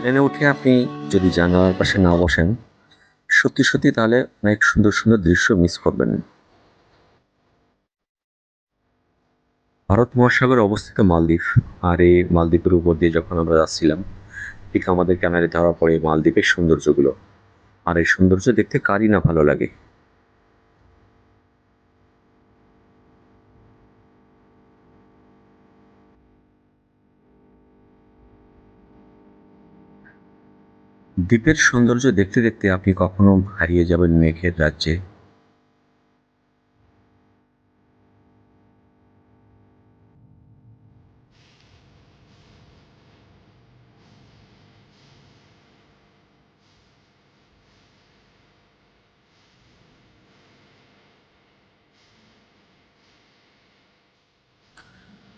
প্লেনে উঠে আপনি যদি জানালার পাশে না বসেন, সত্যি সত্যি তাহলে অনেক সুন্দর সুন্দর দৃশ্য মিস করবেন। ভারত মহাসাগরে অবস্থিত মালদ্বীপ। আর এই মালদ্বীপের উপর দিয়ে যখন আমরা যাচ্ছিলাম, ঠিক আমাদের ক্যামেরায় ধরা পড়ে এই মালদ্বীপের সৌন্দর্যগুলো। আর এই সৌন্দর্য দেখতে কারই না ভালো লাগে। দ্বীপের সৌন্দর্য দেখতে দেখতে আপনি কখনো হারিয়ে যাবেন মেঘের রাজ্যে।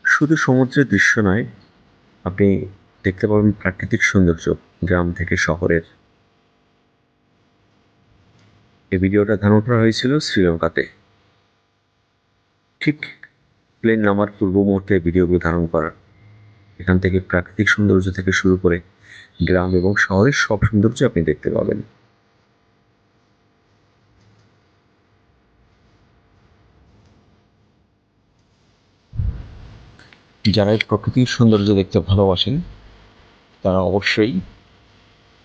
শুধু সমুদ্রের দৃশ্য নয়, আপনি দেখতে পাবেন প্রাকৃতিক সৌন্দর্য, গ্রাম থেকে শহরের। এই ভিডিওটা ধারণ করা হয়েছিল শ্রীলঙ্কাতে। ঠিক প্লেন নামার পূর্ব মুহূর্তে ভিডিওগুলো ধারণ করা। এখান থেকে প্রাকৃতিক সৌন্দর্য থেকে শুরু করে গ্রাম এবং শহরের সব সৌন্দর্য আপনি দেখতে পাবেন। যারা এই প্রকৃতির সৌন্দর্য দেখতে ভালোবাসেন, তারা অবশ্যই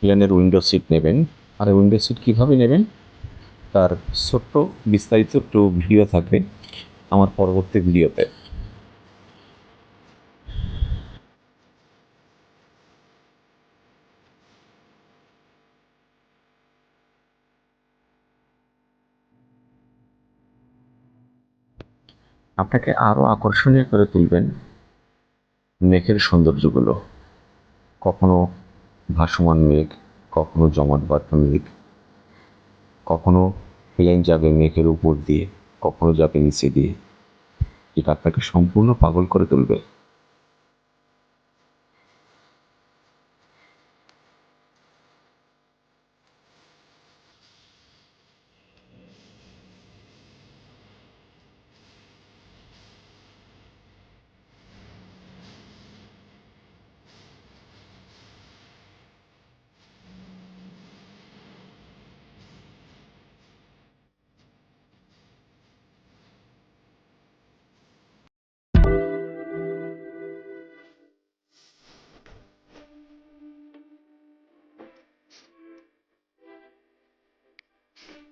প্লেনের উইন্ডো সিট নেবেন। আর উইন্ডো সিট কীভাবে নেবেন তার ছোট্ট বিস্তারিত একটু ভিডিও থাকবে আমার পরবর্তী ভিডিওতে। আপনাকে আরও আকর্ষণীয় করে তুলবেন মেঘের সৌন্দর্যগুলো। কখনো ভাসমান মেঘ, কখনো জমাটবাঁধ মেঘ, কখনো প্লেন যাবে মেঘের উপর দিয়ে, কখনো যাবে নিচে দিয়ে। এটা আপনাকে সম্পূর্ণ পাগল করে তুলবে।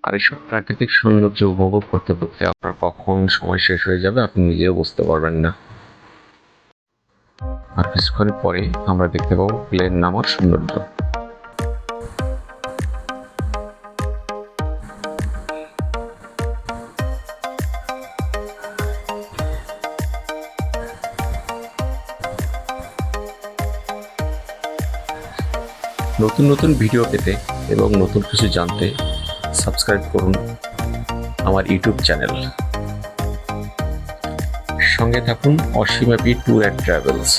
আর এইসব প্রাকৃতিক সৌন্দর্য উপভোগ করতে করতে আপনার কখন সময় শেষ হয়ে যাবে আপনি নিজেও বুঝতে পারবেন না। আর কিছুক্ষণ পরে আমরা দেখতে পাবো প্লেন নামার সৌন্দর্য। নতুন নতুন ভিডিও পেতে এবং নতুন কিছু জানতে সাবস্ক্রাইব করুন আমার ইউটিউব চ্যানেল। সঙ্গে থাকুন অসীমাপি ট্যুর অ্যান্ড ট্রাভেলস।